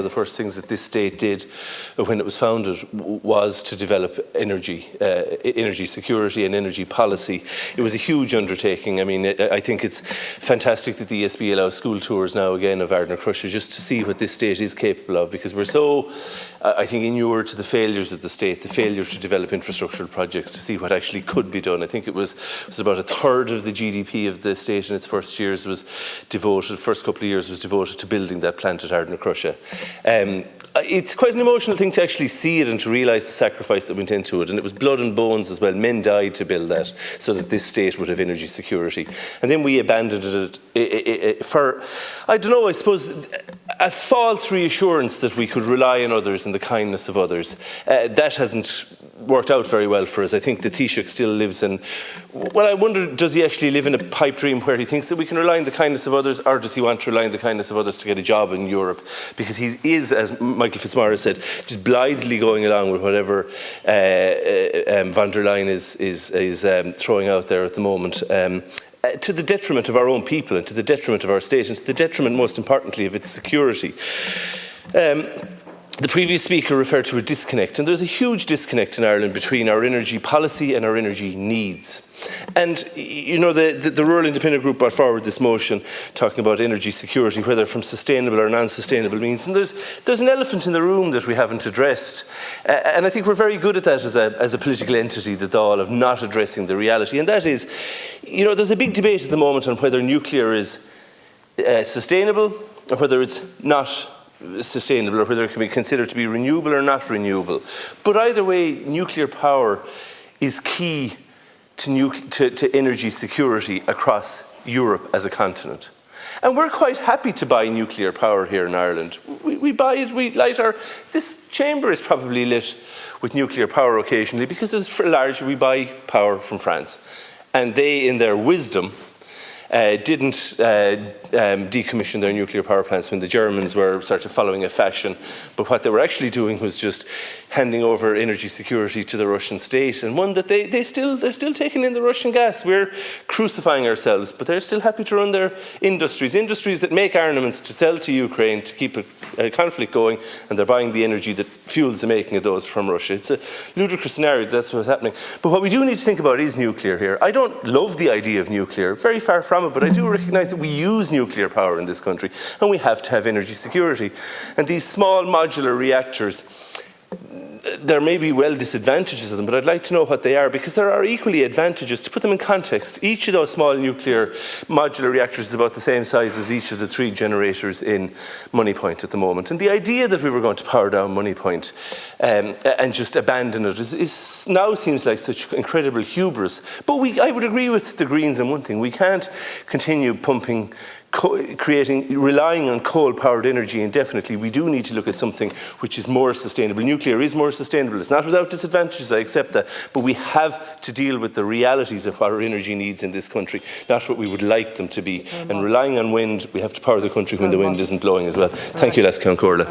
of the first things that this state did when it was founded was to develop energy security and energy policy. It was a huge undertaking. I mean, I think it's fantastic that the ESB allows school tours now again of Ardnacrusha just to see what this state is capable of, because we're so, I think, inured to the failures of the state, the failure to develop infrastructural projects, to see what actually could be done. I think it was about a third of the GDP of the state in its first years was devoted, first couple of years was devoted to building that plant at Ardnacrusha. It's quite an emotional thing to actually see it and to realise the sacrifice that went into it. And it was blood and bones as well. Men died to build that so that this state would have energy security. And then we abandoned it for, I don't know, I suppose, a false reassurance that we could rely on others and the kindness of others. That hasn't worked out very well for us. I think the Taoiseach still lives in, well, I wonder, does he actually live in a pipe dream where he thinks that we can rely on the kindness of others, or does he want to rely on the kindness of others to get a job in Europe? Because he is, as Michael Fitzmaurice said, just blithely going along with whatever von der Leyen is throwing out there at the moment. To the detriment of our own people and to the detriment of our state and to the detriment, most importantly, of its security. The previous speaker referred to a disconnect, and there's a huge disconnect in Ireland between our energy policy and our energy needs. And, you know, the Rural Independent Group brought forward this motion talking about energy security, whether from sustainable or non-sustainable means. And there's an elephant in the room that we haven't addressed. And I think we're very good at that as a political entity, the Dáil, of not addressing the reality. And that is, you know, there's a big debate at the moment on whether nuclear is sustainable or whether it's not sustainable, or whether it can be considered to be renewable or not renewable. But either way, nuclear power is key to energy security across Europe as a continent. And we're quite happy to buy nuclear power here in Ireland. We buy it, we light this chamber is probably lit with nuclear power occasionally because it's large, we buy power from France. And they, in their wisdom, didn't decommission their nuclear power plants when the Germans were sort of following a fashion. But what they were actually doing was just handing over energy security to the Russian state, and one that they're still taking in the Russian gas. We're crucifying ourselves, but they're still happy to run their industries that make armaments to sell to Ukraine to keep a conflict going, and they're buying the energy that fuels the making of those from Russia. It's a ludicrous scenario, that's what's happening. But what we do need to think about is nuclear here. I don't love the idea of nuclear, very far from it, but I do recognise that we use nuclear power in this country, and we have to have energy security. And these small modular reactors, there may be disadvantages of them, but I'd like to know what they are, because there are equally advantages. To put them in context, each of those small nuclear modular reactors is about the same size as each of the 3 generators in Moneypoint at the moment. And the idea that we were going to power down Moneypoint and just abandon it is now seems like such incredible hubris. But I would agree with the Greens on one thing. We can't continue pumping, relying on coal-powered energy indefinitely. We do need to look at something which is more sustainable. Nuclear is more sustainable. It's not without disadvantages, I accept that, but we have to deal with the realities of our energy needs in this country, not what we would like them to be. And relying on wind, we have to power the country when the wind isn't blowing as well. Thank you, Las Corla.